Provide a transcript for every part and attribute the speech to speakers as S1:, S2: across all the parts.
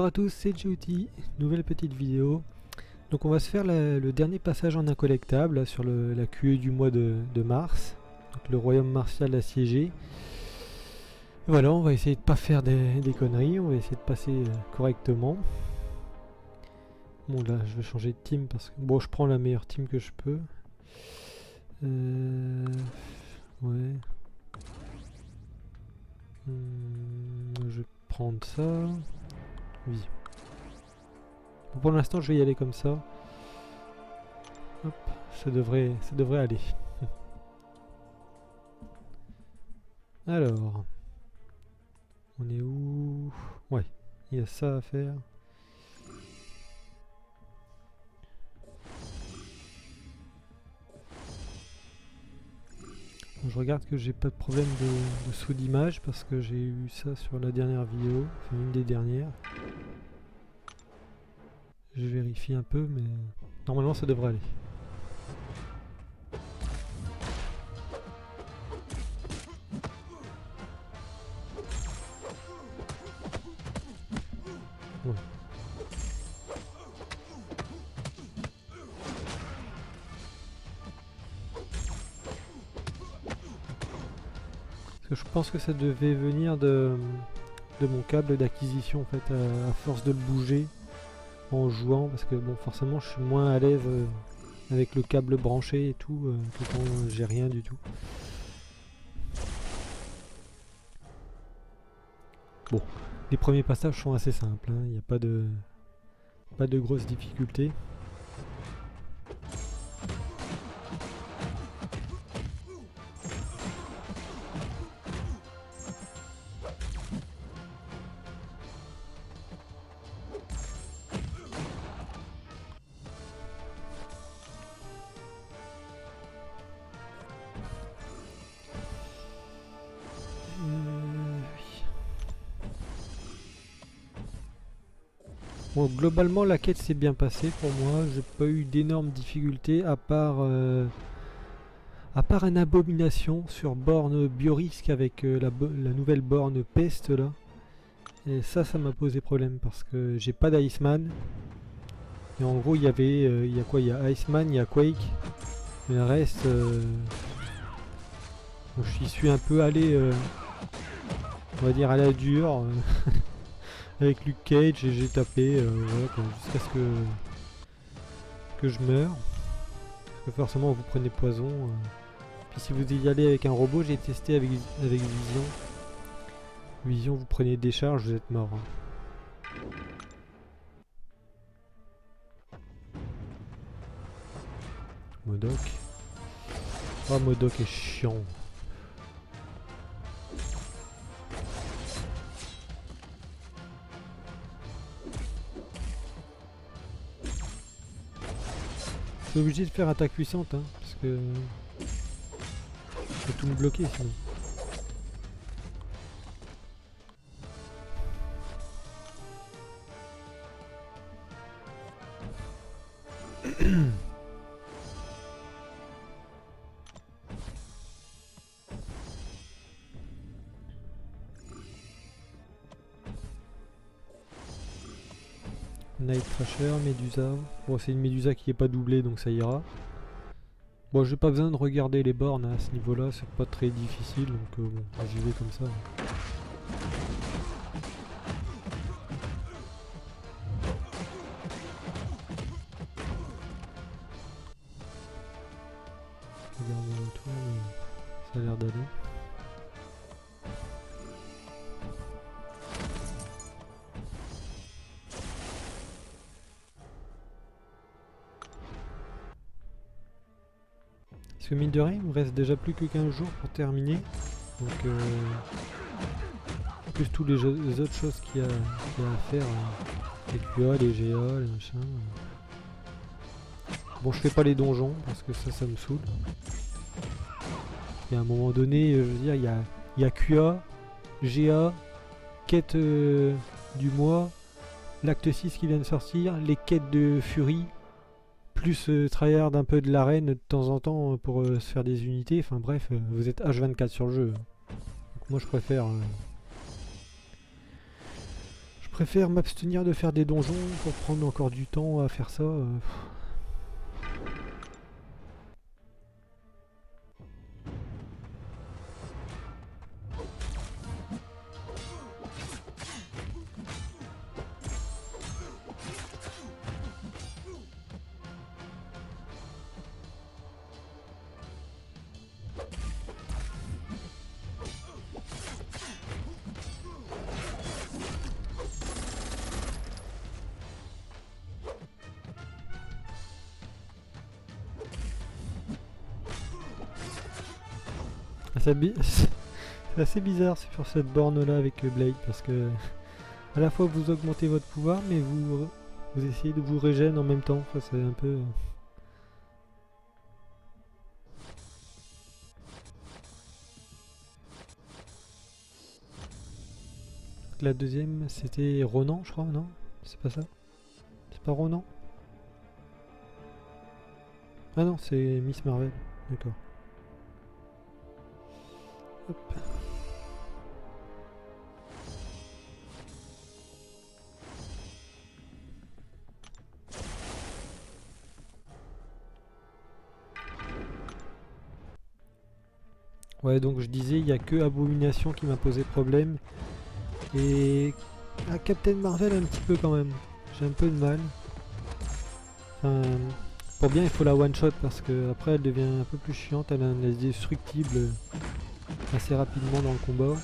S1: Bonjour à tous, c'est Jouty, nouvelle petite vidéo. Donc on va se faire le dernier passage en incollectable là, sur la QE du mois de mars. Donc le royaume martial assiégé. Voilà, on va essayer de pas faire des conneries, on va essayer de passer correctement. Bon là je vais changer de team parce que bon je prends la meilleure team que je peux. Ouais. Je vais prendre ça. Oui. Bon, pour l'instant je vais y aller comme ça. Hop, ça devrait aller. Alors, on est où? Ouais, il y a ça à faire. Bon, je regarde que j'ai pas de problème de saut d'image parce que j'ai eu ça sur la dernière vidéo, enfin une des dernières. Je vérifie un peu, mais normalement ça devrait aller. Ouais. Parce que je pense que ça devait venir de mon câble d'acquisition en fait, à force de le bouger en jouant, parce que bon forcément je suis moins à l'aise avec le câble branché et tout que quand j'ai rien du tout. Bon, les premiers passages sont assez simples, il n'y a pas de grosses difficultés. Bon, globalement la quête s'est bien passée pour moi, j'ai pas eu d'énormes difficultés à part une abomination sur borne Biorisque avec la nouvelle borne Peste là. Et ça m'a posé problème parce que j'ai pas d'Iceman. Et en gros il y avait, il y a quoi? Il y a Iceman, il y a Quake. Et le reste, je suis un peu allé, on va dire à la dure. Avec Luke Cage et j'ai tapé voilà, jusqu'à ce que je meure. Parce que forcément vous prenez poison. Puis si vous y allez avec un robot, j'ai testé avec Vision. Vision, vous prenez des charges, vous êtes mort. Modok. Oh, Modok est chiant. Je suis obligé de faire attaque puissante, hein, parce que je vais tout me bloquer sinon. Night Thrasher, Médusa. Bon, c'est une Médusa qui n'est pas doublée donc ça ira. Bon, j'ai pas besoin de regarder les bornes à ce niveau-là, c'est pas très difficile donc bon, j'y vais comme ça. Je regarde autour, mais ça a l'air d'aller. Parce que mine de rien, il me reste déjà plus que 15 jours pour terminer. Donc plus tous les autres choses qu'il y a à faire. Les QA, les GA, les machins. Bon, je fais pas les donjons parce que ça me saoule. Et à un moment donné, je veux dire, il y a QA, GA, quête du mois, l'acte 6 qui vient de sortir, les quêtes de Fury, plus tryhard un peu de l'arène de temps en temps pour se faire des unités. Enfin bref, vous êtes H24 sur le jeu. Donc moi je préfère préfère m'abstenir de faire des donjons pour prendre encore du temps à faire ça. C'est assez bizarre sur cette borne là avec le Blade parce que à la fois vous augmentez votre pouvoir mais vous essayez de vous régénérer en même temps. Enfin, c'est un peu... La deuxième c'était Ronan je crois, non? C'est pas ça? C'est pas Ronan? Ah non, c'est Miss Marvel, d'accord. Hop. Ouais, donc je disais, il n'y a que Abomination qui m'a posé problème. Et à Captain Marvel un petit peu quand même. J'ai un peu de mal. Enfin, pour bien il faut la one shot parce que après elle devient un peu plus chiante, elle est destructible assez rapidement dans le combat.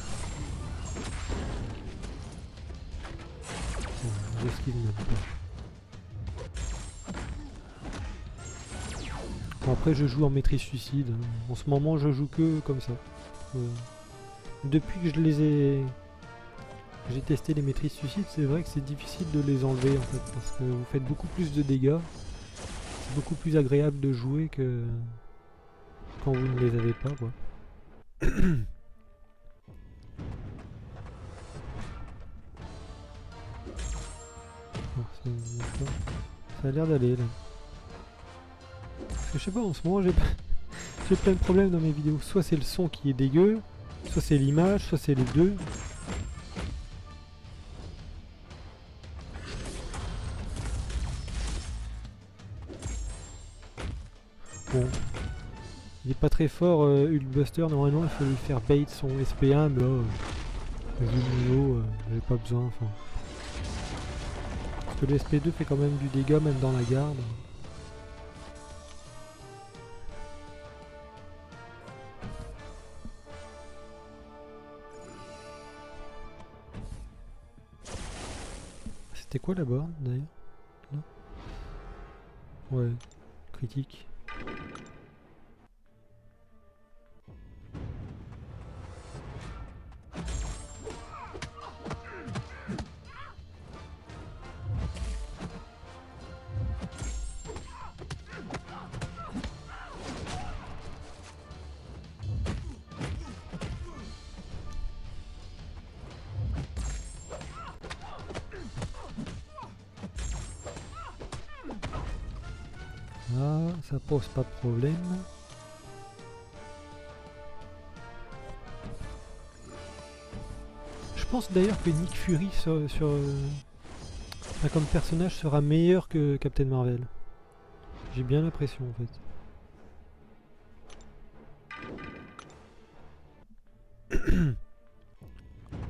S1: Bon, j'esquive même pas. Bon, après je joue en maîtrise suicide. En ce moment je joue que comme ça. Depuis que j'ai testé les maîtrises suicides, c'est vrai que c'est difficile de les enlever en fait parce que vous faites beaucoup plus de dégâts. C'est beaucoup plus agréable de jouer que quand vous ne les avez pas quoi. Bon, ça a l'air d'aller là. Parce que je sais pas, en ce moment j'ai plein de problèmes dans mes vidéos. Soit c'est le son qui est dégueu, soit c'est l'image, soit c'est les deux. Bon, il est pas très fort Hulkbuster, normalement il faut lui faire bait son SP1, mais là, vu le niveau, j'avais pas besoin. Enfin. Parce que le SP2 fait quand même du dégât même dans la garde. C'était quoi la borne d'ailleurs? Ouais, critique. Ah, ça pose pas de problème. Je pense d'ailleurs que Nick Fury comme personnage sera meilleur que Captain Marvel. J'ai bien l'impression en fait.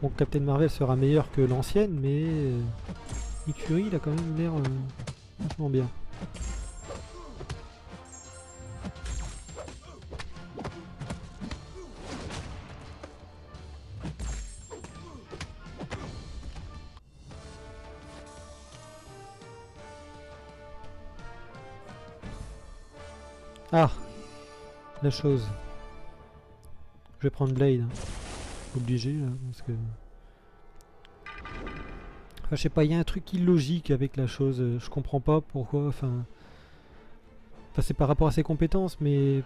S1: Bon, Captain Marvel sera meilleur que l'ancienne, mais Nick Fury il a quand même l'air vachement bien. Ah, la chose. Je vais prendre Blade. Hein. Obligé là, parce que... Enfin, je sais pas, il y a un truc illogique avec la chose. Je comprends pas pourquoi. Enfin, c'est par rapport à ses compétences, mais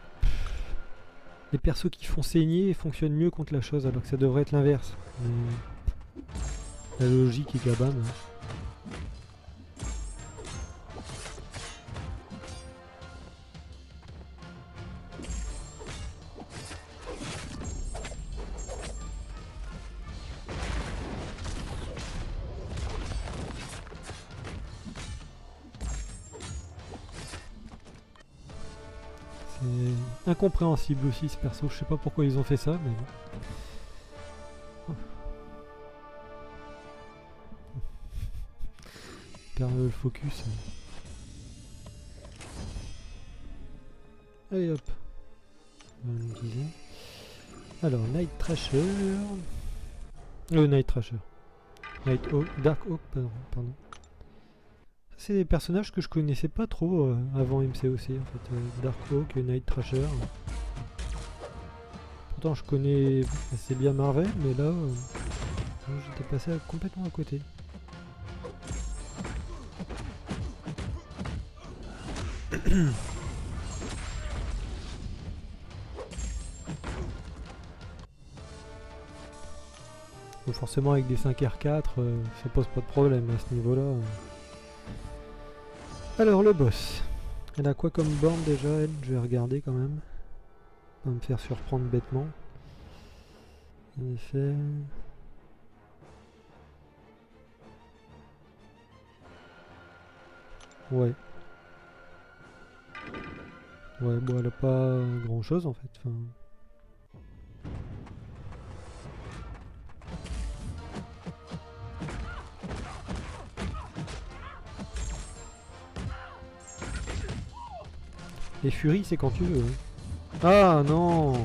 S1: les persos qui font saigner fonctionnent mieux contre la chose, alors que ça devrait être l'inverse. La logique est cabane. Hein. incompréhensible aussi ce perso, je sais pas pourquoi ils ont fait ça, mais bon. Perd le focus. Allez hop. Alors, Night Thrasher. Night Thrasher. Night Hawk, Dark Hawk, pardon. C'est des personnages que je connaissais pas trop avant MCOC en fait. Dark Hawk et Night Thrasher. Pourtant je connais assez bien Marvel, mais là j'étais passé complètement à côté. Donc forcément avec des 5R4 ça pose pas de problème à ce niveau là. Alors le boss, elle a quoi comme borne déjà elle? Je vais regarder quand même. On va me faire surprendre bêtement. En effet. Ouais. Ouais, bon elle a pas grand chose en fait. Enfin... Les furies c'est quand tu veux. Hein. Ah non!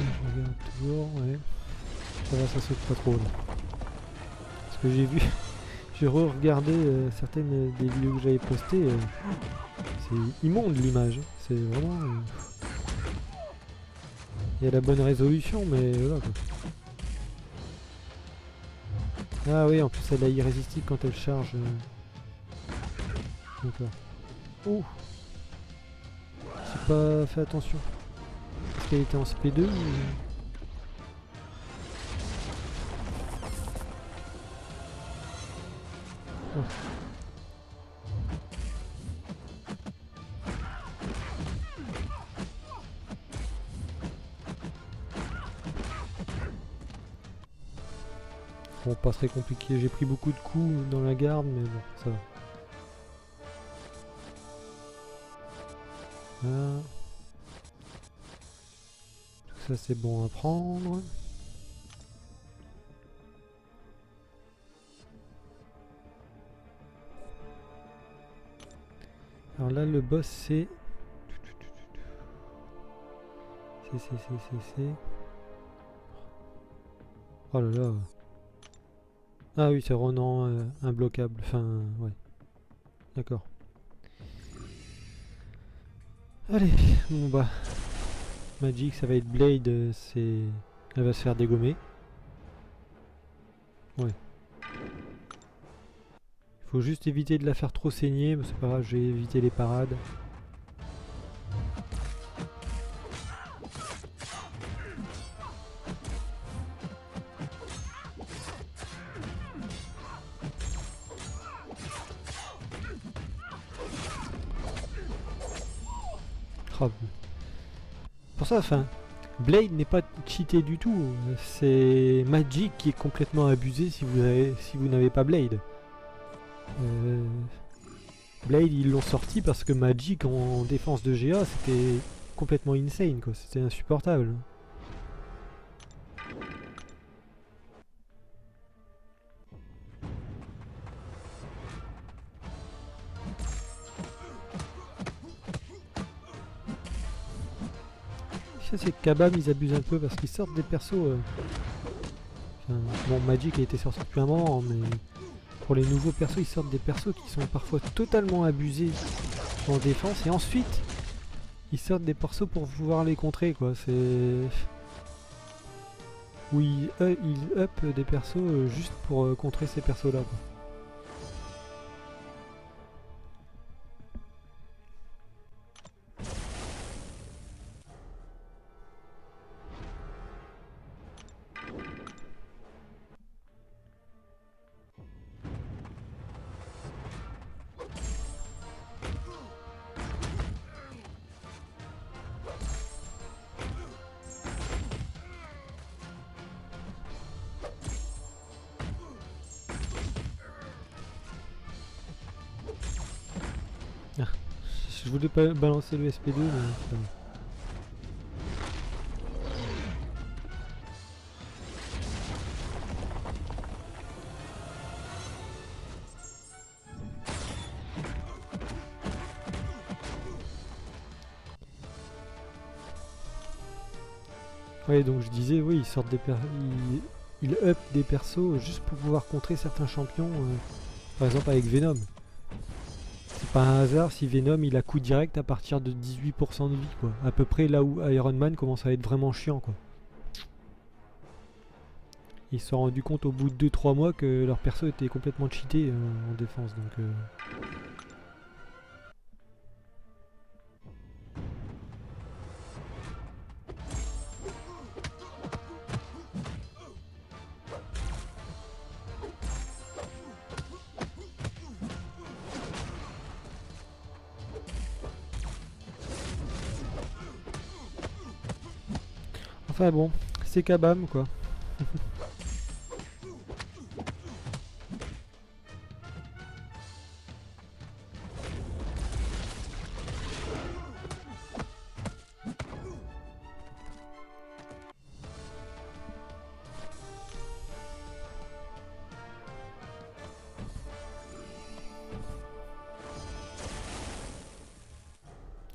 S1: Je regarde toujours, ouais. Ça va, ça saute pas trop là. Parce que j'ai vu, j'ai re-regardé certaines des vidéos que j'avais postées. C'est immonde l'image. C'est vraiment... Il y a la bonne résolution, mais voilà quoi. Ah oui, en plus elle est irrésistible quand elle charge. D'accord. Oh! J'ai pas fait attention. Est-ce qu'elle était en SP2 ou... Oh. Bon, pas très compliqué, j'ai pris beaucoup de coups dans la garde, mais bon, ça va. Là. Tout ça c'est bon à prendre. Alors là le boss c'est... C'est... Oh là là. Ah oui, c'est Ronan imbloquable. Enfin, ouais. D'accord. Allez, bon bah. Magic, ça va être Blade, c'est... Elle va se faire dégommer. Ouais. Il faut juste éviter de la faire trop saigner, mais c'est pas grave, je vais éviter les parades. Oh. Pour ça, enfin, Blade n'est pas cheaté du tout. C'est Magic qui est complètement abusé si vous n'avez pas Blade. Blade ils l'ont sorti parce que Magic en défense de GA c'était complètement insane quoi, c'était insupportable. Ça c'est Kabam, ils abusent un peu parce qu'ils sortent des persos... Enfin, bon Magic a été sorti depuis un moment mais pour les nouveaux persos ils sortent des persos qui sont parfois totalement abusés en défense et ensuite ils sortent des persos pour pouvoir les contrer quoi, c'est... Où ils up des persos juste pour contrer ces persos là quoi. Ah, je voulais pas balancer le SP2 mais c'est pas bon. Ouais, donc je disais, oui, ils sortent ils up des persos juste pour pouvoir contrer certains champions, par exemple avec Venom. C'est pas un hasard si Venom il a coup direct à partir de 18% de vie, quoi. À peu près là où Iron Man commence à être vraiment chiant, quoi. Ils se sont rendus compte au bout de 2-3 mois que leur perso était complètement cheaté en défense, donc... Enfin bon, c'est Kabam, quoi.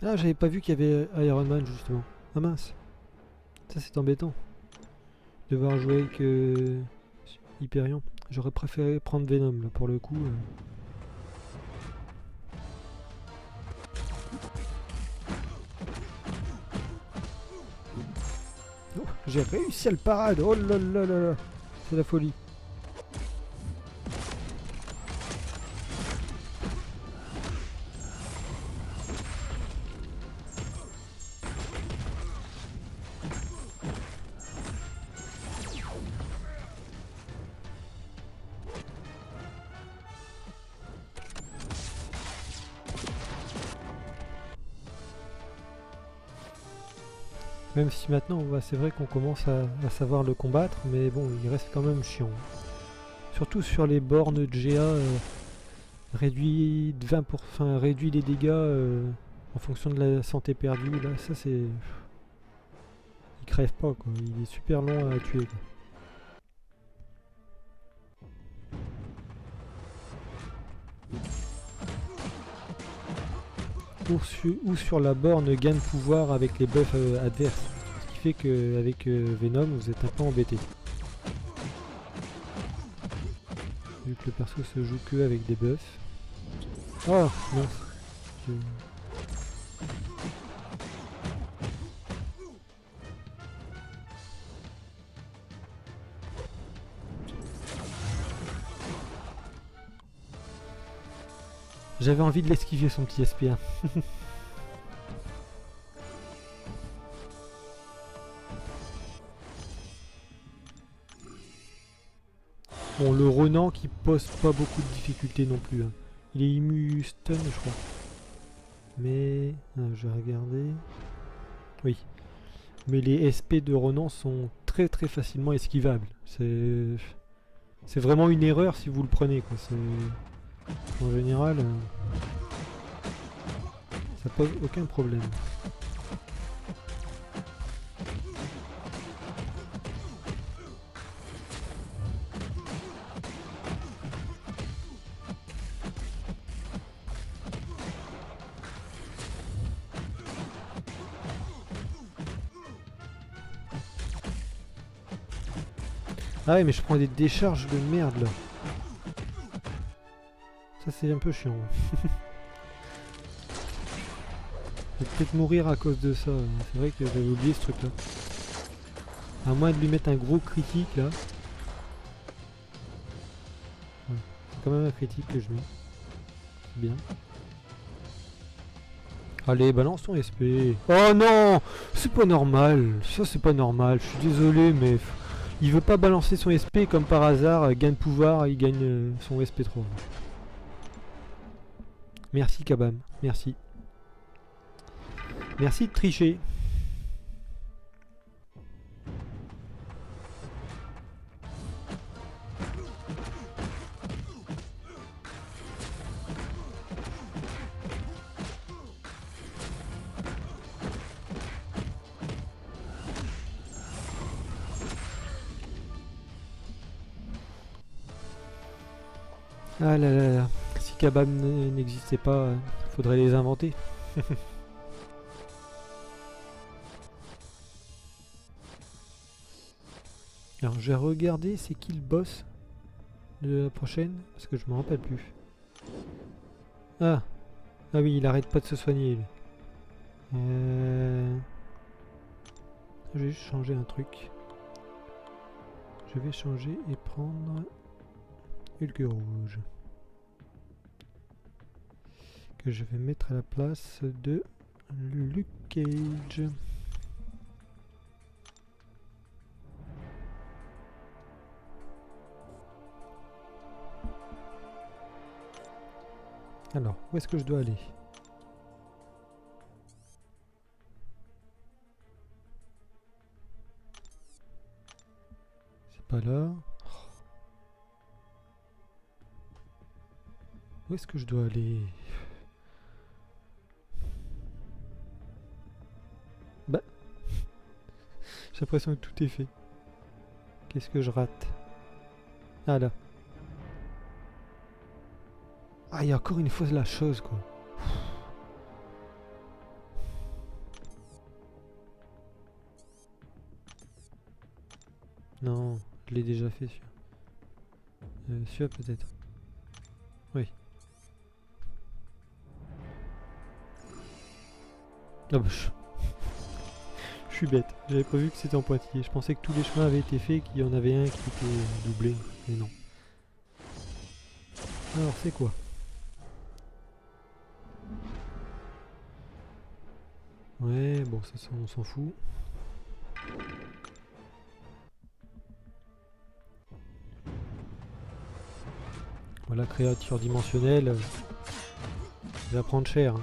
S1: Ah, j'avais pas vu qu'il y avait Iron Man, justement. Ah mince. Ça, c'est embêtant. Devoir jouer avec Hyperion. J'aurais préféré prendre Venom, là, pour le coup. Oh, j'ai réussi à le parade. Oh là là là là. C'est la folie. Même si maintenant, c'est vrai qu'on commence à savoir le combattre, mais bon, il reste quand même chiant. Surtout sur les bornes de GA, réduit de 20%, enfin, réduit les dégâts en fonction de la santé perdue. Là, ça c'est... Il crève pas, quoi. Il est super long à tuer, quoi. Ou sur la borne gain de pouvoir avec les buffs adverses. Ce qui fait qu'avec Venom, vous êtes un peu embêté. Vu que le perso se joue que avec des buffs. Oh non. J'avais envie de l'esquiver son petit SP1. Bon, le Ronan qui pose pas beaucoup de difficultés non plus. Hein. Il est immu stun, je crois. Mais... je vais regarder... Oui. Mais les SP de Ronan sont très très facilement esquivables. C'est vraiment une erreur si vous le prenez, quoi. En général, ça pose aucun problème. Ah ouais, mais je prends des décharges de merde là. Ça c'est un peu chiant. Je vais peut-être mourir à cause de ça. C'est vrai que j'avais oublié ce truc là. À moins de lui mettre un gros critique là. Ouais. C'est quand même un critique que je mets. C'est bien. Allez, balance ton SP. Oh non! C'est pas normal. Ça c'est pas normal. Je suis désolé mais... Il veut pas balancer son SP comme par hasard, gain de pouvoir, il gagne son SP3. Merci Kabam, merci. Merci de tricher. Ah là là là. Si Kabam n'existait pas, faudrait les inventer. Alors je vais regarder c'est qui le boss de la prochaine, parce que je me rappelle plus. Ah, ah oui, il arrête pas de se soigner lui. Je vais juste changer un truc. Je vais changer et prendre Hulk rouge. Que je vais mettre à la place de Luke Cage. Alors, où est-ce que je dois aller? C'est pas là. Où est-ce que je dois aller? Bah, j'ai l'impression que tout est fait. Qu'est-ce que je rate? Ah là. Ah, il y a encore une fois la chose quoi. Non, je l'ai déjà fait celui-là. Celui-là peut-être. Oui. Ah bah, je suis bête. J'avais pas vu que c'était en pointillé. Je pensais que tous les chemins avaient été faits, qu'il y en avait un qui était doublé. Mais non. Alors c'est quoi? Ouais, bon ça on s'en fout. Voilà, créature dimensionnelle. Ça va prendre cher. Hein.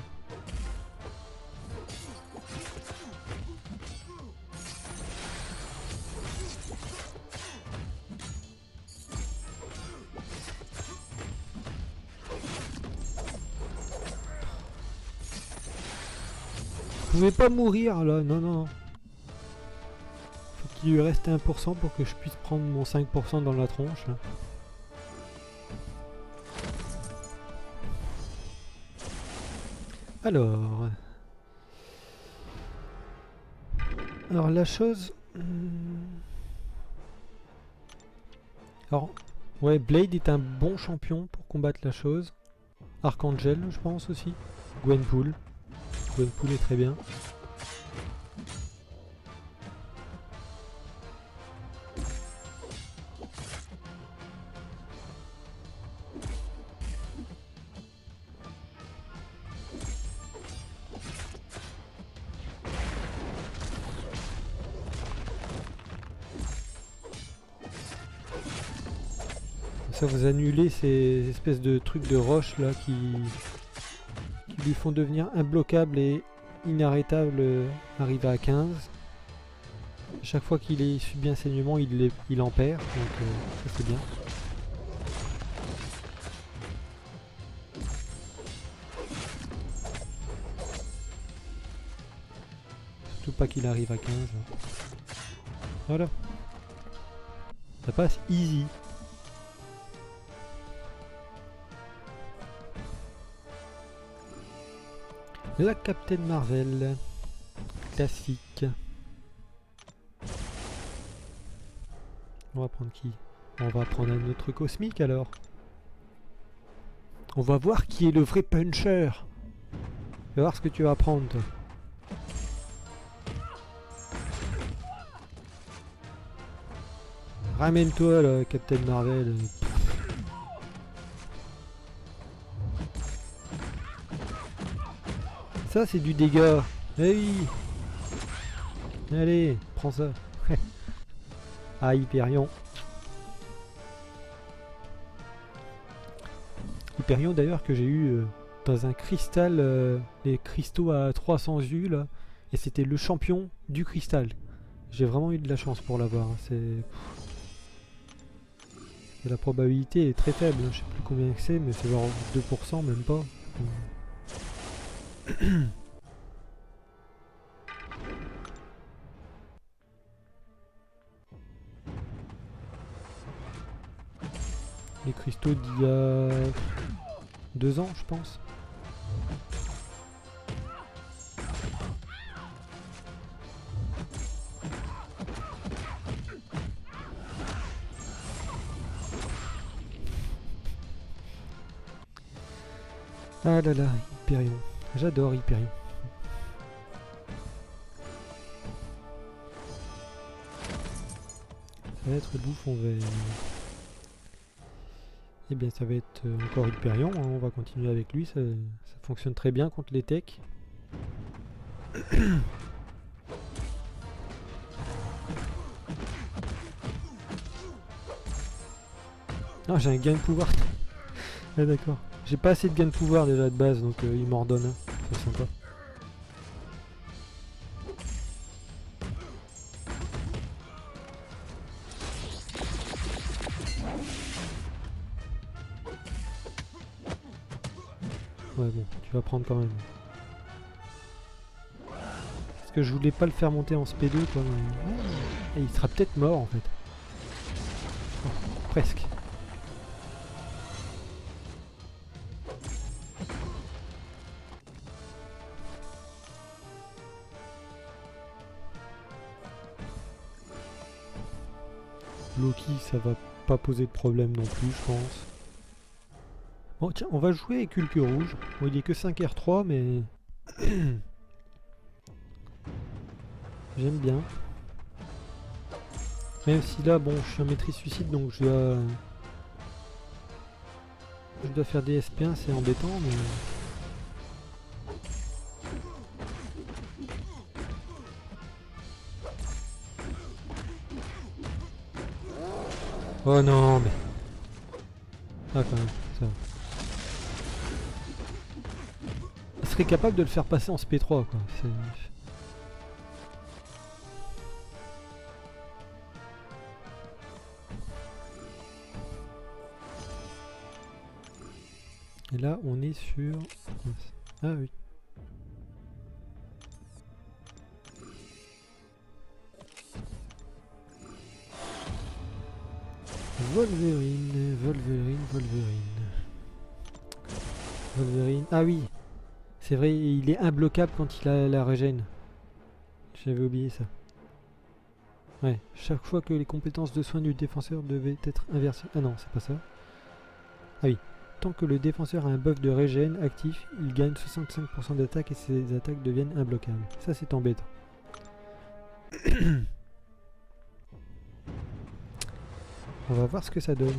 S1: Vous pouvez pas mourir là, non non. Faut qu'il lui reste 1% pour que je puisse prendre mon 5% dans la tronche. Là. Alors... Alors la chose... Alors... Ouais, Blade est un bon champion pour combattre la chose. Archangel, je pense aussi. Gwenpool. Gwenpool est très bien. Ça vous annulez ces espèces de trucs de roche là qui lui font devenir imbloquable et inarrêtable arrivé à 15. Chaque fois qu'il subit un saignement, il en perd, donc ça c'est bien. Surtout pas qu'il arrive à 15. Voilà. Ça passe easy. La Captain Marvel. Classique. On va prendre qui? On va prendre un autre cosmique alors. On va voir qui est le vrai puncher. On va voir ce que tu vas prendre toi. Ramène-toi là, Captain Marvel. Ça c'est du dégât. Eh oui. Allez, prends ça. Ah, Hyperion. Hyperion d'ailleurs que j'ai eu dans un cristal, les cristaux à 300 U là. Et c'était le champion du cristal. J'ai vraiment eu de la chance pour l'avoir. Hein. La probabilité est très faible. Hein. Je sais plus combien que c'est, mais c'est genre 2% même pas. les cristaux d'il y a 2 ans, je pense. Ah là là, Hyperion. J'adore Hyperion. Ça va être bouffon vert. Et bien ça va être encore Hyperion, hein. On va continuer avec lui, ça fonctionne très bien contre les techs. Ah, j'ai un gain de pouvoir. Ah d'accord. J'ai pas assez de gain de pouvoir déjà de base, donc il m'en redonne un. C'est sympa. Ouais bon, tu vas prendre quand même. Parce que je voulais pas le faire monter en SP2 quoi. Et il sera peut-être mort en fait. Oh, presque. Loki, ça va pas poser de problème non plus, je pense. Bon, tiens, on va jouer avec Hulk rouge. Bon, il est que 5R3, mais... J'aime bien. Même si là, bon, je suis en maîtrise suicide, donc je dois faire des SP1, c'est embêtant, mais... Oh non, mais... Ah, quand même, ça va. Il serait capable de le faire passer en SP3, quoi. Et là, on est sur... Ah oui. Wolverine. Ah oui, c'est vrai, il est imbloquable quand il a la régène. J'avais oublié ça. Ouais, chaque fois que les compétences de soins du défenseur devaient être inversées. Ah non, c'est pas ça. Ah oui. Tant que le défenseur a un buff de régène actif, il gagne 65% d'attaque et ses attaques deviennent imbloquables. Ça, c'est embêtant. On va voir ce que ça donne.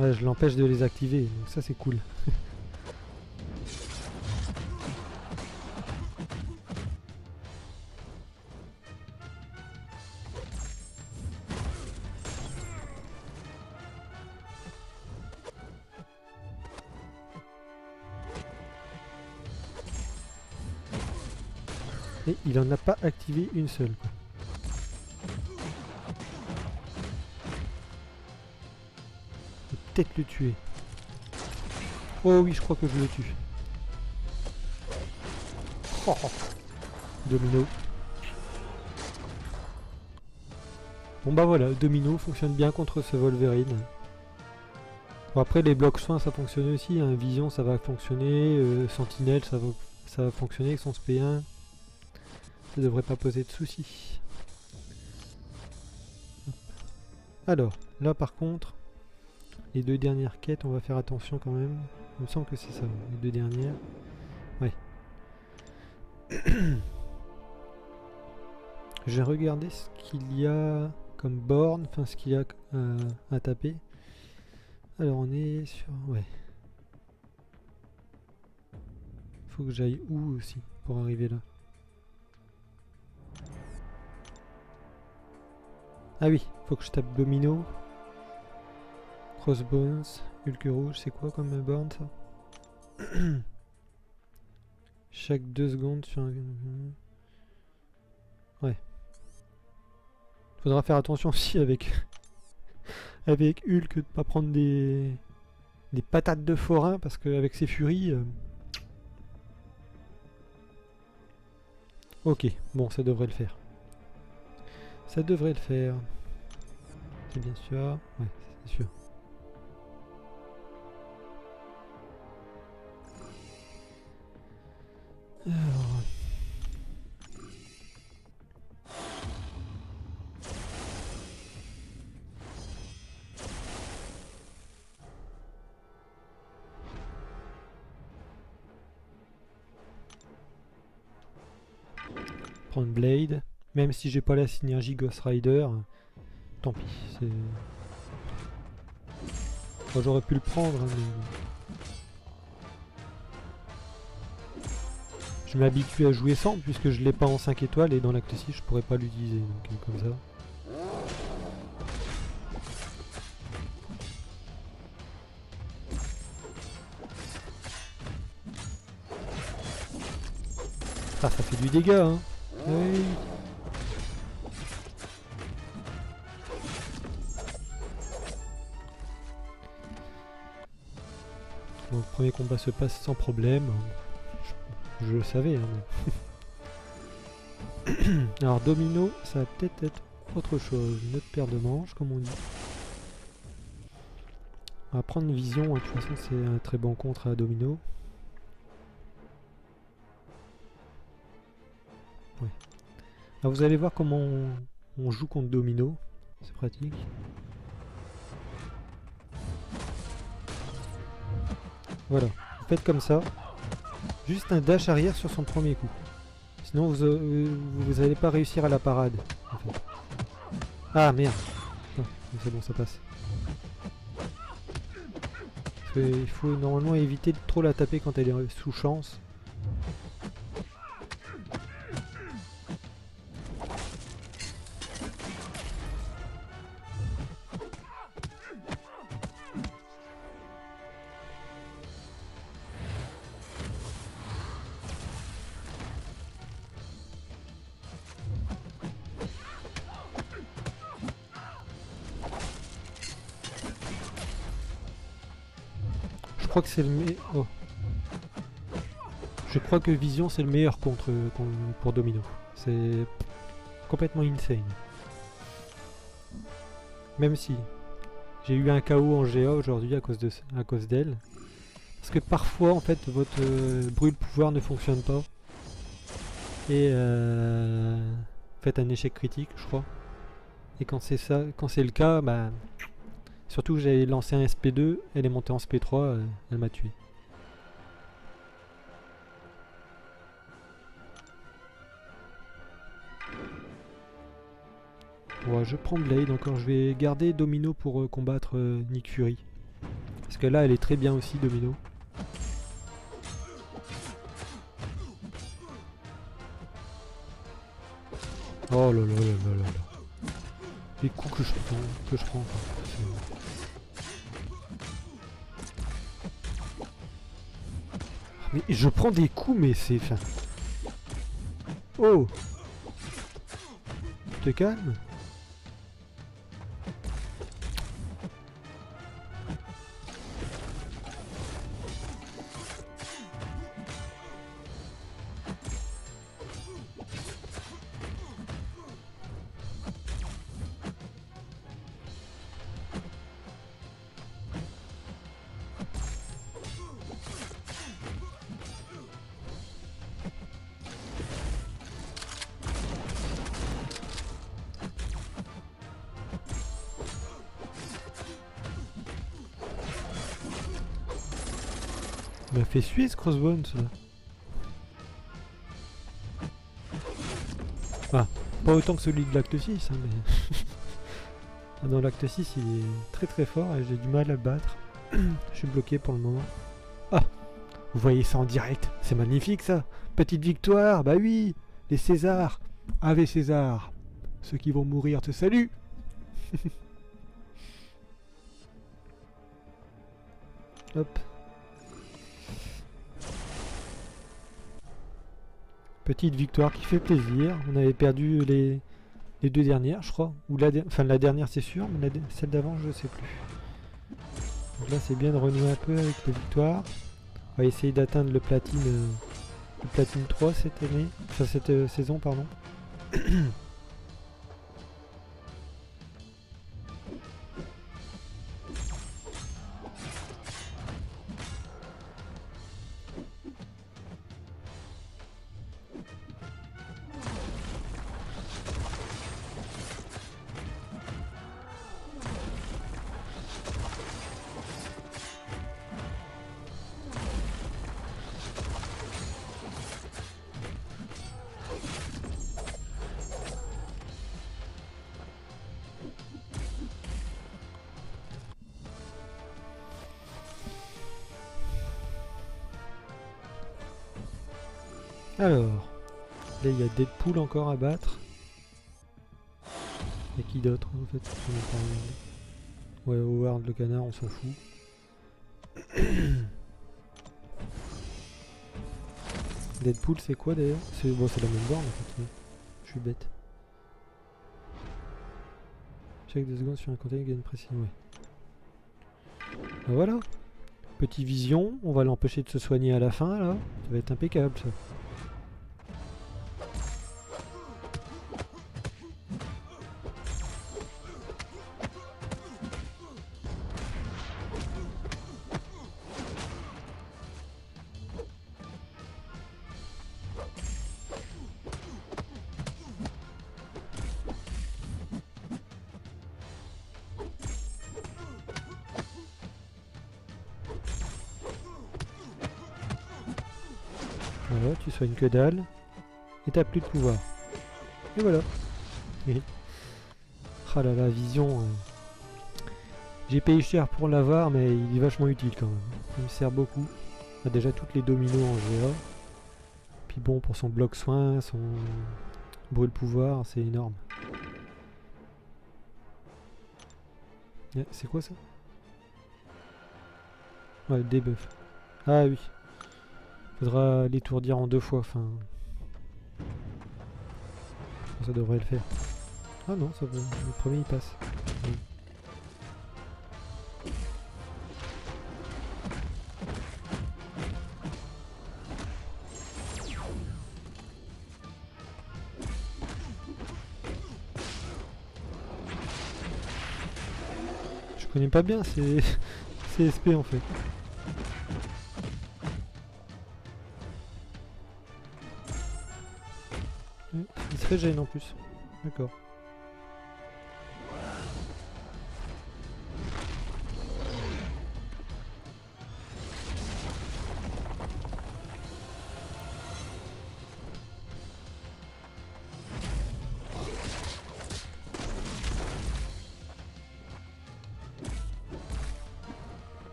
S1: Ouais, je l'empêche de les activer, donc ça c'est cool. Et il en a pas activé une seule, quoi. Peut-être le tuer. Oh oui, je crois que je le tue. Oh, oh. Domino. Bon bah voilà, Domino fonctionne bien contre ce Wolverine. Bon après les blocs soins ça fonctionne aussi, hein. Vision ça va fonctionner, Sentinelle ça va fonctionner avec son SP1. Ça devrait pas poser de soucis. Alors, là par contre, les deux dernières quêtes, on va faire attention quand même. Il me semble que c'est ça, les deux dernières. Ouais. Je vais regarder ce qu'il y a comme borne, enfin ce qu'il y a à taper. Alors on est sur... Ouais. Faut que j'aille où aussi pour arriver là? Ah oui, faut que je tape Domino. Crossbones, Hulk rouge, c'est quoi comme borne ça? Chaque 2 secondes sur un... Ouais. Faudra faire attention aussi avec avec Hulk de pas prendre des des patates de forain parce qu'avec ces furies... Ok, bon, ça devrait le faire. Ça devrait le faire. C'est bien sûr. Ouais, c'est sûr. Alors... prendre Blade. Même si j'ai pas la synergie Ghost Rider, tant pis. Enfin, j'aurais pu le prendre, hein, mais... Je m'habitue à jouer sans, puisque je l'ai pas en 5 étoiles, et dans l'acte 6, je pourrais pas l'utiliser, donc comme ça. Ah, ça fait du dégât, hein. Oui. Bon, le premier combat se passe sans problème. Je le savais, hein. Alors, Domino, ça va peut-être être autre chose. Une autre paire de manches, comme on dit. On va prendre Vision, hein. De toute façon, c'est un très bon contre à Domino. Ouais. Alors, vous allez voir comment on joue contre Domino. C'est pratique. Voilà. Vous faites comme ça. Juste un dash arrière sur son premier coup. Sinon vous allez pas réussir à la parade. En fait. Ah merde. C'est bon, ça passe. Il faut normalement éviter de trop la taper quand elle est sous chance. Je crois que c'est le meilleur. Oh. Je crois que Vision c'est le meilleur contre pour Domino. C'est complètement insane. Même si j'ai eu un KO en GA aujourd'hui à cause d'elle. Parce que parfois en fait votre brûle pouvoir ne fonctionne pas. Et faites un échec critique je crois. Et quand c'est ça, quand c'est le cas, bah surtout que j'avais lancé un SP2, elle est montée en SP3, elle m'a tué. Ouais, je prends Blade encore, je vais garder Domino pour combattre Nick Fury. Parce que là elle est très bien aussi Domino. Oh là là là là là là. Les coups que je prends. Mais je prends des coups mais c'est... Enfin... Oh! Tu te calmes? Il m'a fait suer ce crossbone ça. Ah, pas autant que celui de l'acte 6, hein, mais... Dans l'acte 6 il est très très fort et j'ai du mal à le battre. Je suis bloqué pour le moment. Ah, vous voyez ça en direct, c'est magnifique ça. Petite victoire, bah oui. Les Césars, Ave César. Ceux qui vont mourir te saluent. Hop. Petite victoire qui fait plaisir. On avait perdu les deux dernières, je crois. Ou enfin la dernière c'est sûr, mais celle d'avant je sais plus. Donc là c'est bien de renouer un peu avec les victoires. On va essayer d'atteindre le platine 3 cette année, enfin cette saison pardon. Alors, là il y a Deadpool encore à battre. Et qui d'autre en fait? Ouais, Howard le canard, on s'en fout. Deadpool c'est quoi d'ailleurs? C'est bon, la même borne en fait, ouais. Je suis bête. Chaque 2 secondes sur un container gagne précision, ouais. Ben voilà. Petit vision, on va l'empêcher de se soigner à la fin là. Ça va être impeccable ça. Voilà, tu soignes que dalle. Et t'as plus de pouvoir. Et voilà. Ah là là, vision. J'ai payé cher pour l'avoir, mais il est vachement utile quand même. Il me sert beaucoup. On a déjà toutes les dominos en GA. Puis bon, pour son bloc soin, son brûle pouvoir, c'est énorme. C'est quoi ça? Ouais, debuff. Ah oui. Faudra l'étourdir en 2 fois, enfin... Ça devrait le faire. Ah non, ça va. Le premier il passe. Oui. Je connais pas bien, c'est SP en fait. Il se régène en plus. D'accord.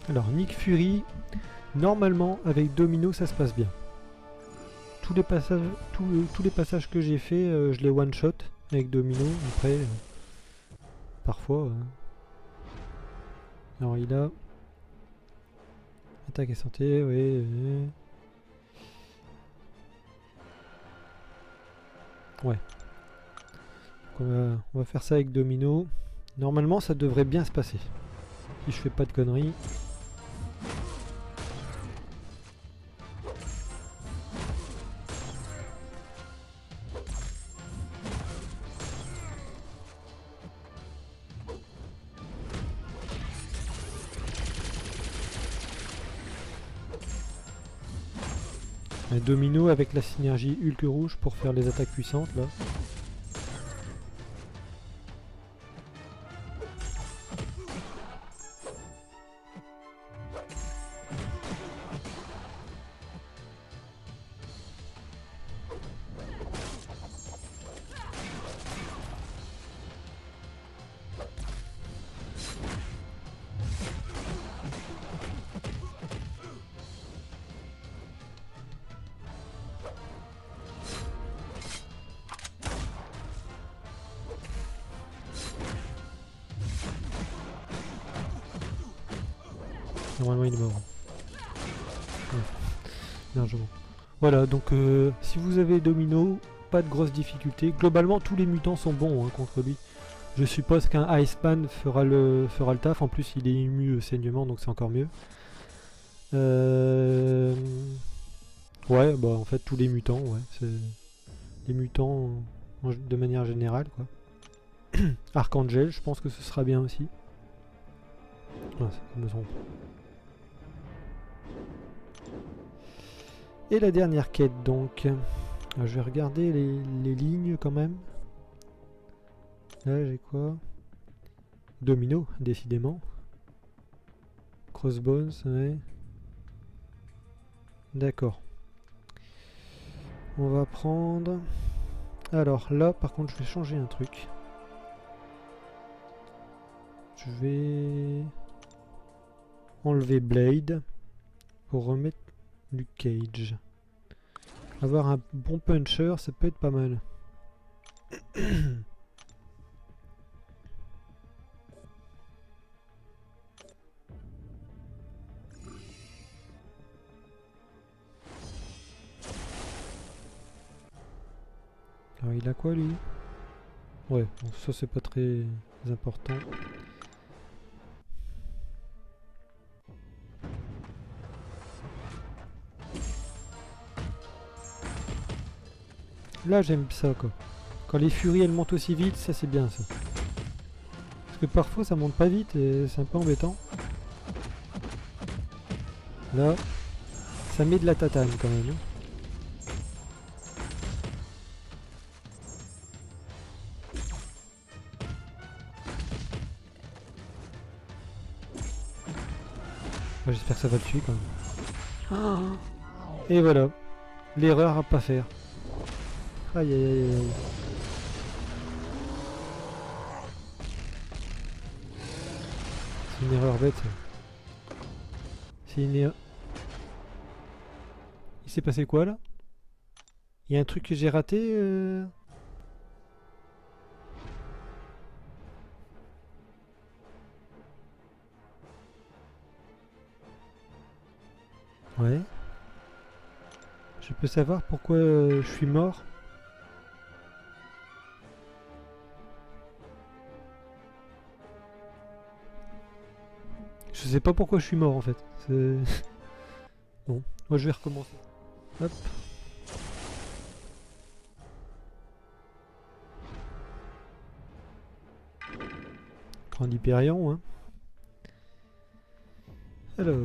S1: Alors Nick Fury, normalement avec Domino ça se passe bien. Tous les passages que j'ai fait, je les one shot avec Domino. Après, parfois. Alors il a attaque et santé, oui. Ouais. Donc on va faire ça avec Domino. Normalement ça devrait bien se passer. Si je fais pas de conneries. Un Domino avec la synergie Hulk rouge pour faire les attaques puissantes là. Normalement il est mort. largement. Voilà, donc si vous avez Domino, pas de grosse difficulté. Globalement, tous les mutants sont bons hein, contre lui. Je suppose qu'un Iceman fera le taf. En plus, il est immu au saignement, donc c'est encore mieux. Ouais, bah en fait, tous les mutants, ouais. C'est les mutants de manière générale, quoi. Archangel, je pense que ce sera bien aussi. Ah, ça me semble. Et la dernière quête, donc. Alors, je vais regarder les lignes quand même. Là, j'ai quoi? Domino, décidément. Crossbones, ouais. D'accord. On va prendre... Alors là, par contre, je vais changer un truc. Je vais enlever Blade pour remettre Luke Cage. Avoir un bon puncher, ça peut être pas mal. Alors il a quoi lui? Ouais, bon, ça c'est pas très important. Là j'aime ça quoi. Quand les furies elles montent aussi vite, ça c'est bien ça. Parce que parfois ça monte pas vite et c'est un peu embêtant. Là, ça met de la tatane quand même. Hein. J'espère que ça va le tuer quand même. Et voilà, l'erreur à pas faire. Aïe aïe aïe aïe. C'est une erreur bête. C'est une erreur. Il s'est passé quoi là? Il y a un truc que j'ai raté Ouais. Je peux savoir pourquoi je suis mort? Je sais pas pourquoi je suis mort en fait. Bon, moi je vais recommencer. Hop. Grand Hyperion, hein. Alors...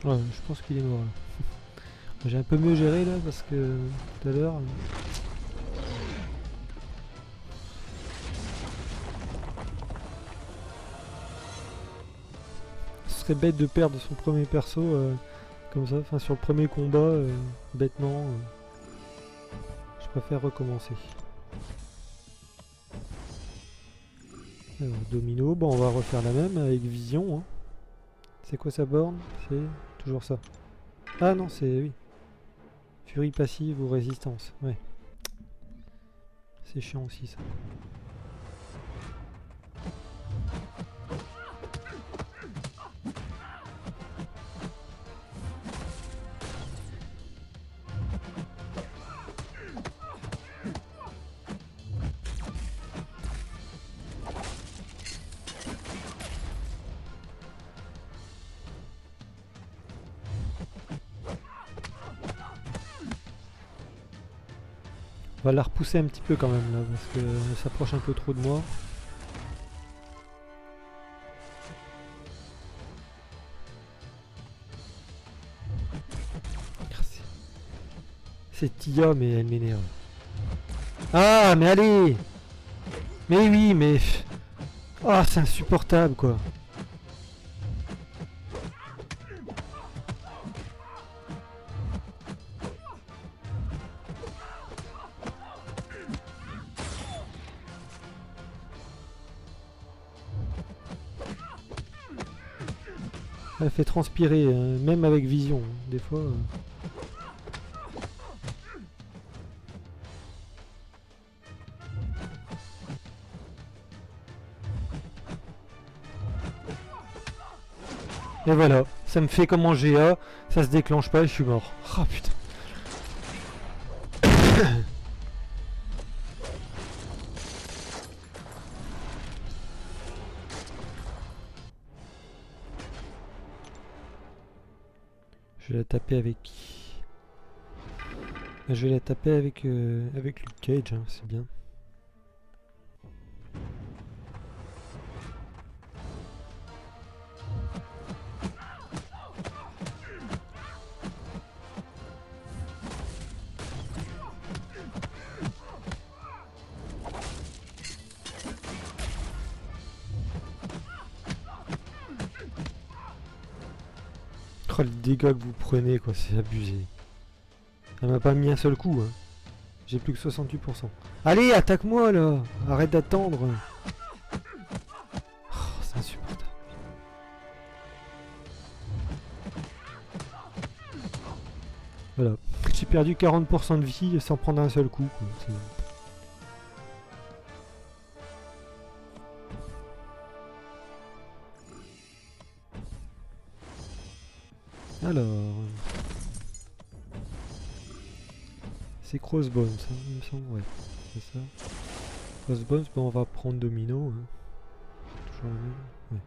S1: Ouais, je pense qu'il est mort là. J'ai un peu mieux géré là parce que tout à l'heure... Ce serait bête de perdre son premier perso comme ça, enfin sur le premier combat, bêtement. Je préfère recommencer. Alors, Domino, bon on va refaire la même avec Vision. Hein. C'est quoi sa borne? C'est toujours ça. Ah non, c'est... oui. Furie passive ou résistance, ouais. C'est chiant aussi ça. On va la repousser un petit peu quand même là, parce qu'elle s'approche un peu trop de moi. C'est Tia mais elle m'énerve. Ah, mais allez! Mais oui, mais... Ah, c'est insupportable, quoi. Elle fait transpirer, même avec vision, des fois. Et voilà, ça me fait comme en GA, ça se déclenche pas et je suis mort. Oh putain. Je vais la taper avec qui? Je vais la taper avec Luke Cage, hein, c'est bien. Oh, les dégâts que vous prenez, quoi, c'est abusé. Elle m'a pas mis un seul coup, hein. J'ai plus que 68%. Allez, attaque-moi, là! Arrête d'attendre! Oh, c'est insupportable. Voilà. J'ai perdu 40% de vie sans prendre un seul coup, quoi. Alors... C'est Crossbones, hein, il me semble, ouais. C'est ça. Crossbones, bon, on va prendre Domino. Hein. Toujours la même. Ouais.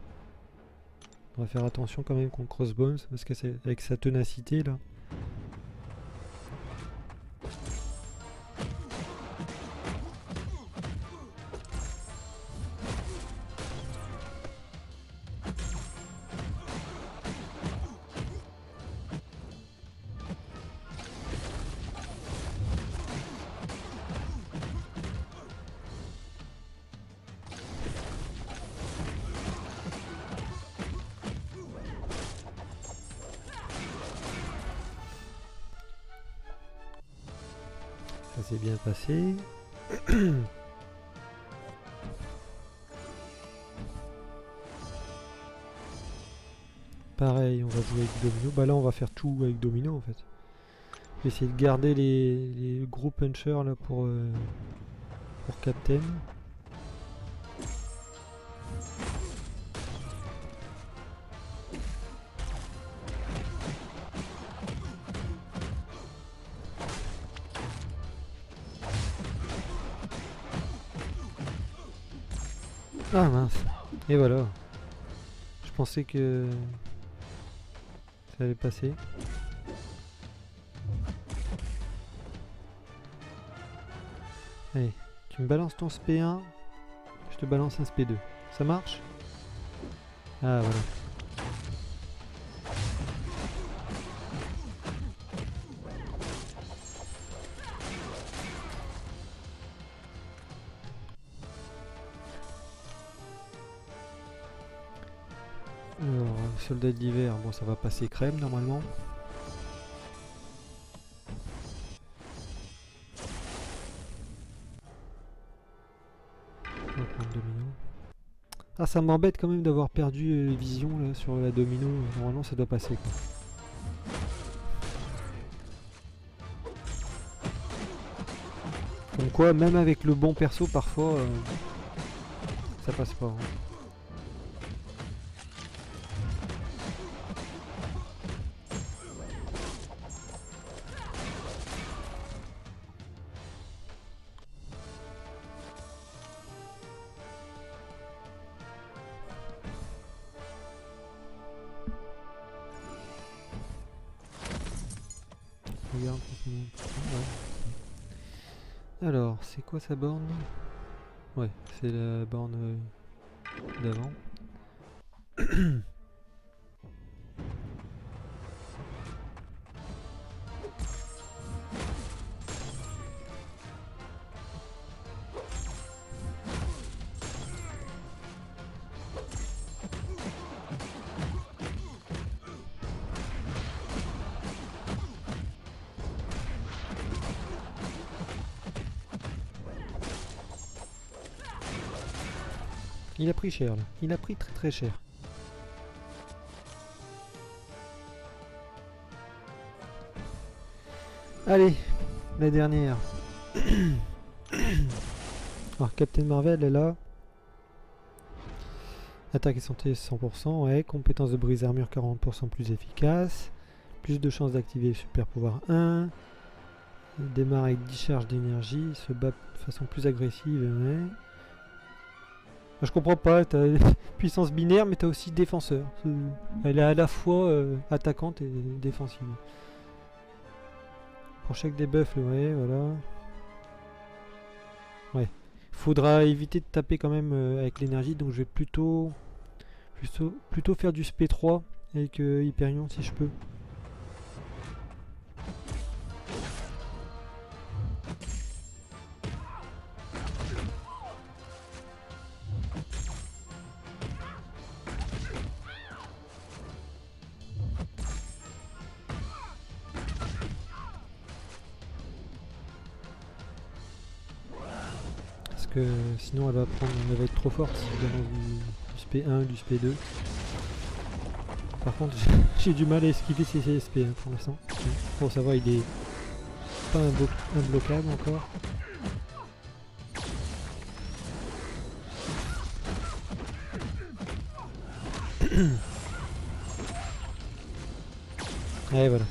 S1: On va faire attention quand même contre Crossbones, parce que c'est avec sa ténacité, là. Ça s'est bien passé. Pareil, on va jouer avec Domino. Bah là, on va faire tout avec Domino en fait. Je vais essayer de garder les gros punchers là pour Captain. Ah mince. Et voilà. Je pensais que ça allait passer. Allez, tu me balances ton SP1, je te balance un SP2. Ça marche? Ah voilà. Alors, soldat d'hiver, bon ça va passer crème normalement. On va prendre Domino. Ah, ça m'embête quand même d'avoir perdu les visions là, sur la Domino. Normalement ça doit passer quoi. Comme quoi, même avec le bon perso parfois, ça passe pas. Hein. Regarde, ouais. Alors, c'est quoi sa borne? Ouais, c'est la borne d'avant. Il a pris cher là. Il a pris très très cher. Allez, la dernière. Alors Captain Marvel est là. Attaque et santé 100%, ouais. Compétence de brise armure 40% plus efficace. Plus de chances d'activer le super pouvoir 1. Il démarre avec 10 charges d'énergie. Il se bat de façon plus agressive, ouais. Je comprends pas, t'as puissance binaire mais t'as aussi défenseur. Elle est à la fois attaquante et défensive. Pour chaque debuff, ouais, voilà. Ouais. Faudra éviter de taper quand même avec l'énergie, donc je vais plutôt faire du SP3 avec Hyperion si je peux. Parce que sinon elle va être trop forte si je balance du SP1, du SP2. Par contre j'ai du mal à esquiver ces SP pour l'instant. Bon ça va, il est pas imbloquable encore. Et voilà.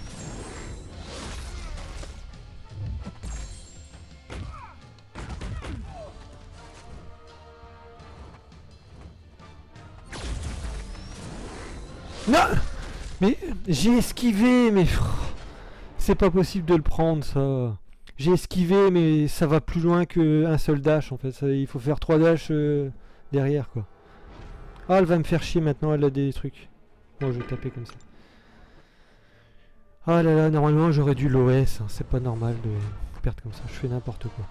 S1: Non! Mais j'ai esquivé, mais c'est pas possible de le prendre ça. J'ai esquivé, mais ça va plus loin qu'un seul dash en fait. Il faut faire 3 dashs derrière quoi. Ah, elle va me faire chier maintenant, elle a des trucs. Bon, je vais taper comme ça. Ah là là, normalement j'aurais dû l'OS, hein. C'est pas normal de perdre comme ça, je fais n'importe quoi.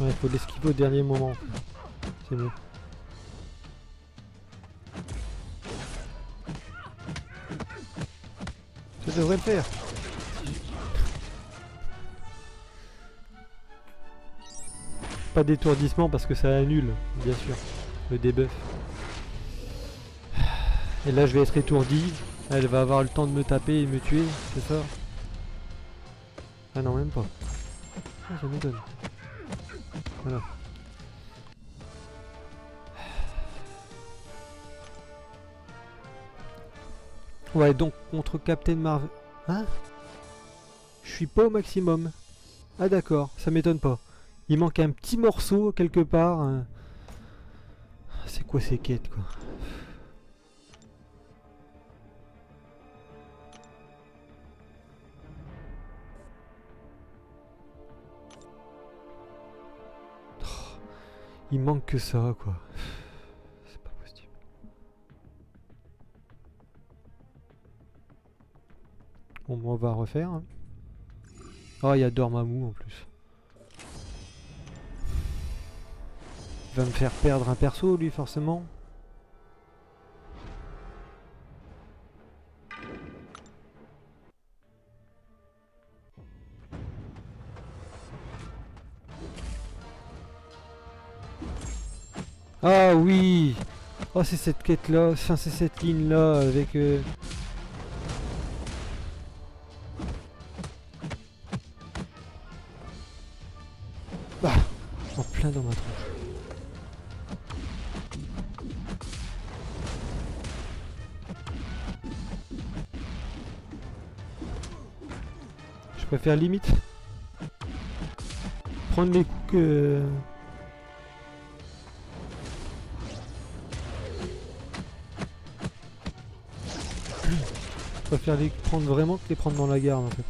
S1: Ouais, il faut l'esquiver au dernier moment. C'est mieux. Ça devrait le faire. Pas d'étourdissement parce que ça annule, bien sûr, le debuff. Et là je vais être étourdi. Elle va avoir le temps de me taper et me tuer, c'est ça? Ah non, même pas. Ah, ça m'étonne. Voilà. Ouais, donc contre Captain Marvel... Hein? Je suis pas au maximum. Ah d'accord, ça m'étonne pas. Il manque un petit morceau quelque part. C'est quoi ces quêtes quoi? Oh, il manque que ça quoi. C'est pas possible. Bon, on va refaire. Hein. Oh, il y a Dormammu en plus. Il va me faire perdre un perso lui forcément. Ah oui! Oh c'est cette quête là, enfin c'est cette ligne là avec... Bah, en plein dans ma tronche. Je préfère limite prendre les coups que... Je préfère les prendre vraiment que les prendre dans la garde en fait.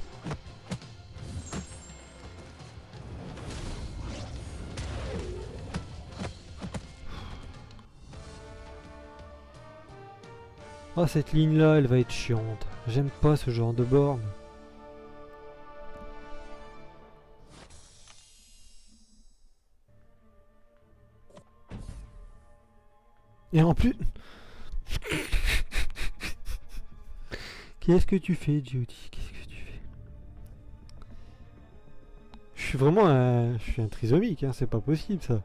S1: Oh cette ligne là elle va être chiante. J'aime pas ce genre de borne. Et en plus... Qu'est-ce que tu fais, Jody? Qu'est-ce que tu fais? Je suis vraiment un... Je suis un trisomique, hein, c'est pas possible ça.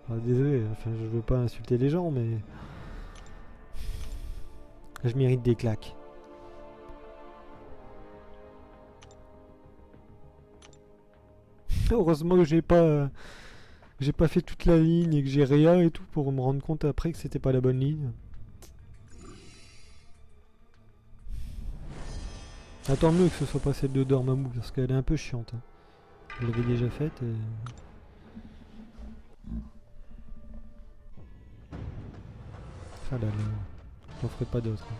S1: Ah, désolé, enfin je veux pas insulter les gens, mais... Je mérite des claques. Heureusement que j'ai pas fait toute la ligne et que j'ai rien et tout pour me rendre compte après que c'était pas la bonne ligne. Attends mieux que ce soit pas celle de Dormammu parce qu'elle est un peu chiante. Hein. Je l'avais déjà faite et... Ah là là, j'en ferai pas d'autres. Hein.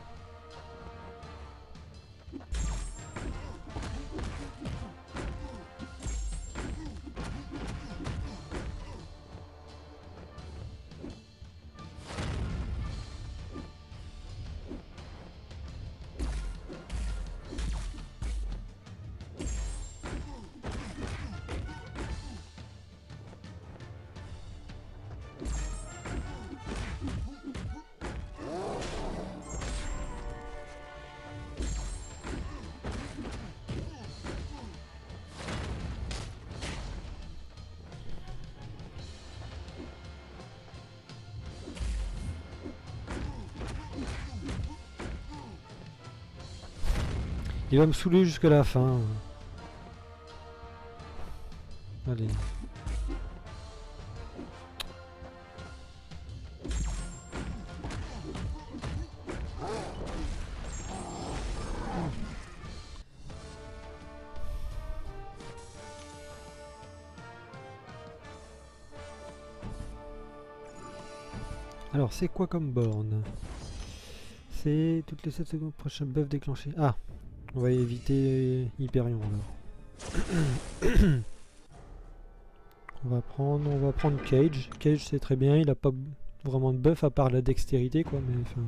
S1: Il va me saouler jusqu'à la fin. Allez. Alors, c'est quoi comme borne? C'est toutes les 7 secondes prochain buff déclenché. Ah, on va éviter Hyperion alors. on va prendre Cage. Cage c'est très bien, il a pas vraiment de buff à part la dextérité quoi, mais enfin.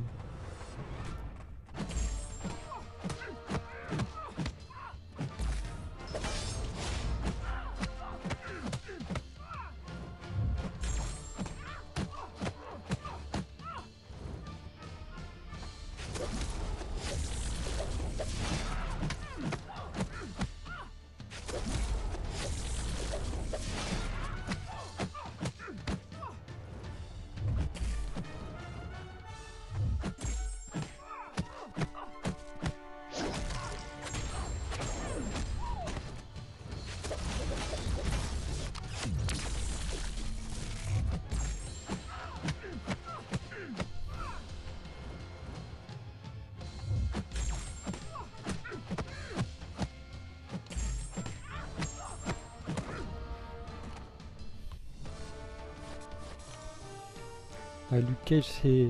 S1: Luke Cage c'est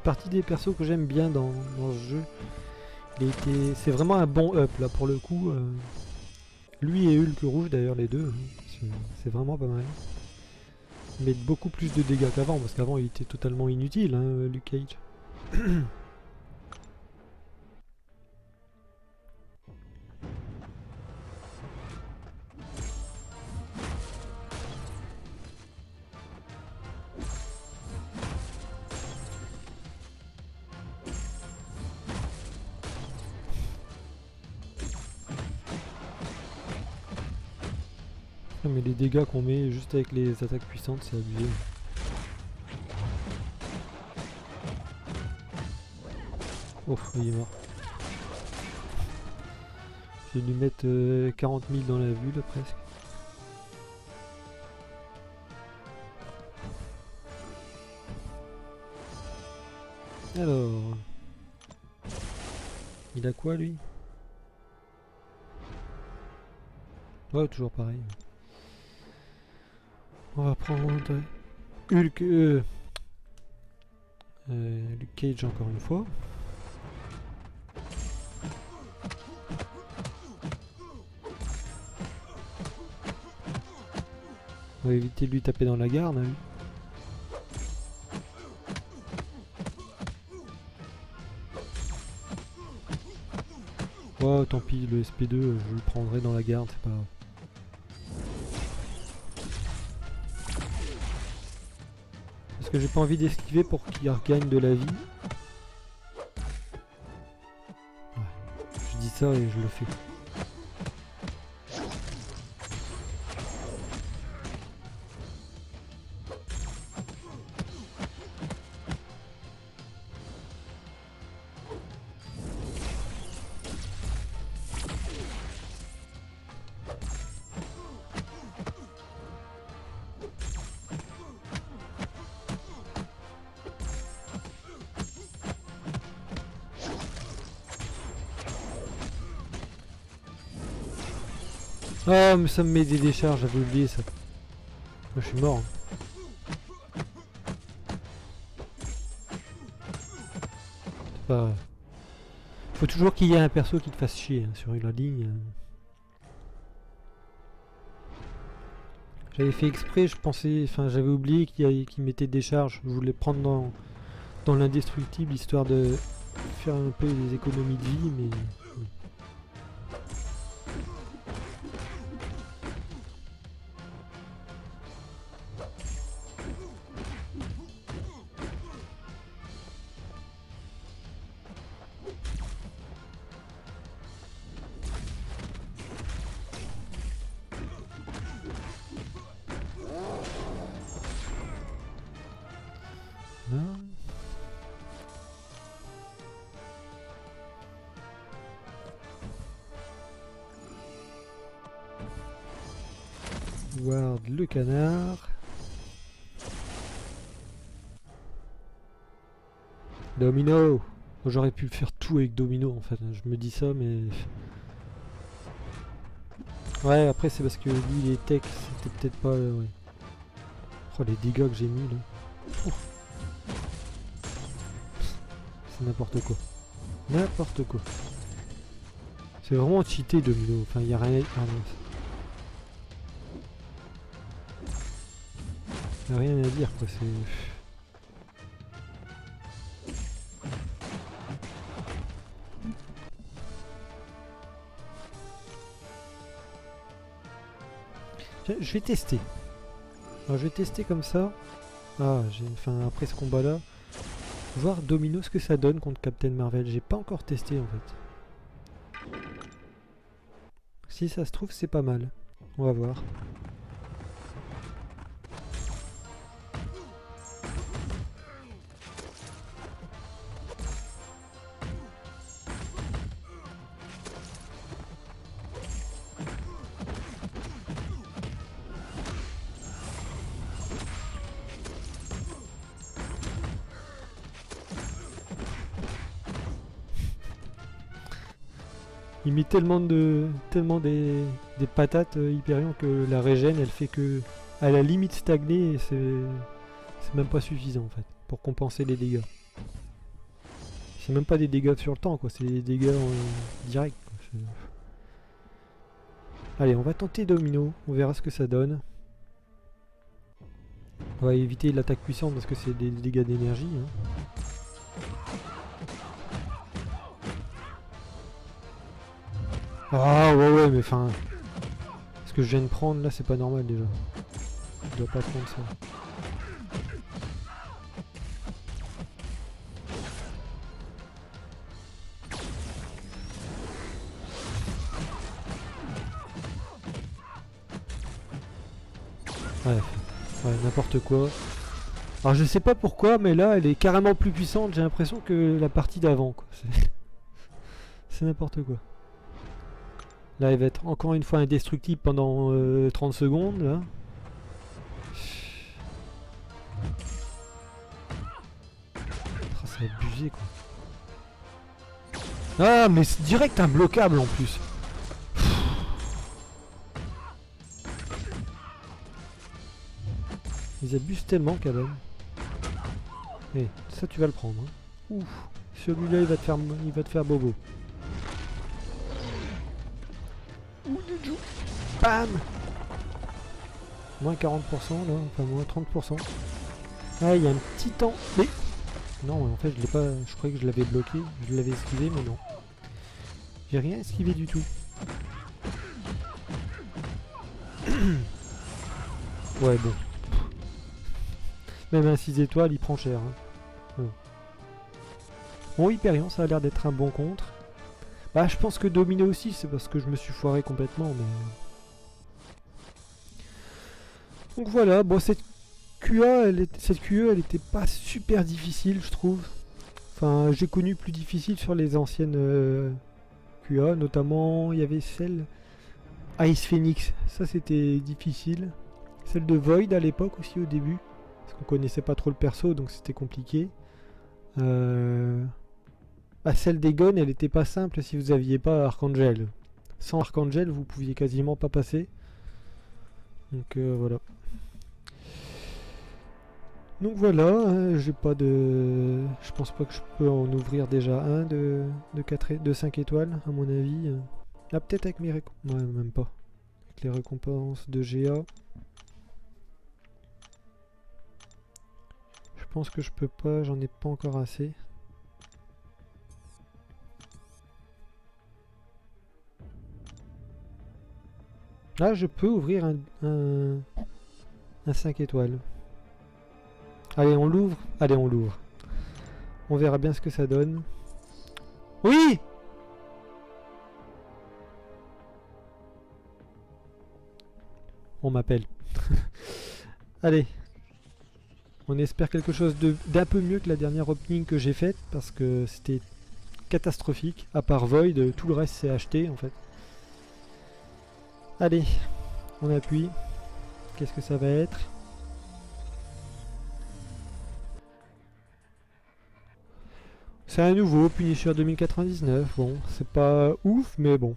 S1: partie des persos que j'aime bien dans ce jeu. C'est vraiment un bon up là pour le coup. Lui et Hulk rouge d'ailleurs les deux, hein, c'est vraiment pas mal. Mais beaucoup plus de dégâts qu'avant parce qu'avant il était totalement inutile, hein, Luke Cage. Mais les dégâts qu'on met juste avec les attaques puissantes, c'est abusé. Oh, il est mort. Je vais lui mettre 40 000 dans la vue là presque. Alors... Il a quoi lui? Ouais, toujours pareil. On va prendre Hulk, Luke Cage encore une fois. On va éviter de lui taper dans la garde. Hein. Oh, tant pis, le SP2, je le prendrai dans la garde, c'est pas grave. Parce que j'ai pas envie d'esquiver pour qu'il regagne de la vie. Ouais. ça et je le fais. Ah mais ça me met des décharges, j'avais oublié ça. Moi, je suis mort. C'est pas... Faut toujours qu'il y ait un perso qui te fasse chier hein, sur la ligne. J'avais fait exprès, je pensais, enfin j'avais oublié qu'il mettait des charges. Je voulais prendre dans l'indestructible histoire de faire un peu des économies de vie, mais... Ward le canard. Domino. J'aurais pu faire tout avec Domino en fait, je me dis ça mais... Ouais après c'est parce que lui les techs c'était peut-être pas... ouais. Oh les dégâts que j'ai mis là. Oh. C'est n'importe quoi. N'importe quoi. C'est vraiment cheaté Domino, enfin il y a rien... Ah, y a rien à dire quoi, c'est... Je vais tester. Alors, je vais tester comme ça. Ah, enfin après ce combat là, voir Domino ce que ça donne contre Captain Marvel. J'ai pas encore testé en fait. Si ça se trouve c'est pas mal. On va voir. Il met tellement des patates Hyperion que la régène elle fait que à la limite stagner et c'est même pas suffisant en fait pour compenser les dégâts. C'est même pas des dégâts sur le temps quoi, c'est des dégâts direct. Allez on va tenter Domino, on verra ce que ça donne. On va éviter l'attaque puissante parce que c'est des dégâts d'énergie. Hein. Ah ouais mais enfin... Ce que je viens de prendre là c'est pas normal déjà. Je dois pas prendre ça. Ouais, n'importe quoi. Alors je sais pas pourquoi mais là elle est carrément plus puissante, j'ai l'impression que la partie d'avant quoi. C'est n'importe quoi. Là, il va être encore une fois indestructible pendant 30 secondes. Là. Oh, c'est abusé quoi. Ah, mais c'est direct imbloquable en plus. Ils abusent tellement quand même. Et ça, tu vas le prendre. Hein. Ouf, celui-là, il va te faire bobo. Bam! Moins 40% là, enfin moins 30%. Ah, il y a un petit temps. Mais non, en fait, je l'ai pas. Je croyais que je l'avais bloqué. Je l'avais esquivé, mais non. J'ai rien esquivé du tout. Ouais, bon. Même un 6 étoiles, il prend cher. Hein. Ouais. Bon, Hyperion, ça a l'air d'être un bon contre. Bah, je pense que dominer aussi, c'est parce que je me suis foiré complètement, mais... Donc voilà, bon, cette QA, cette QE, elle était pas super difficile, je trouve. Enfin, j'ai connu plus difficile sur les anciennes QA, notamment, il y avait celle... Ice Phoenix, ça c'était difficile. Celle de Void à l'époque aussi au début, parce qu'on connaissait pas trop le perso, donc c'était compliqué. Bah, celle des guns, elle était pas simple si vous aviez pas Archangel. Sans Archangel, vous pouviez quasiment pas passer. Donc voilà. Donc voilà, j'ai pas de... Je pense pas que je peux en ouvrir déjà un de 5 étoiles, à mon avis. Ah, peut-être avec mes récompenses. Ouais, même pas. Avec les récompenses de GA. Je pense que je peux pas, j'en ai pas encore assez. Là, je peux ouvrir un 5 étoiles. Allez, on l'ouvre. Allez, on l'ouvre. On verra bien ce que ça donne. Oui! On m'appelle. Allez. On espère quelque chose d'un peu mieux que la dernière opening que j'ai faite, parce que c'était catastrophique. À part Void, tout le reste c'est acheté en fait. Allez, on appuie. Qu'est-ce que ça va être? C'est un nouveau Punisher 2099. Bon, c'est pas ouf, mais bon.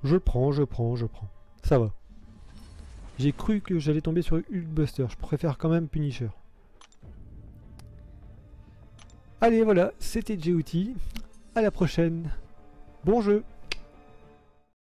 S1: Je prends. Ça va. J'ai cru que j'allais tomber sur Hulkbuster. Je préfère quand même Punisher. Allez, voilà, c'était JOT. À la prochaine. Bon jeu.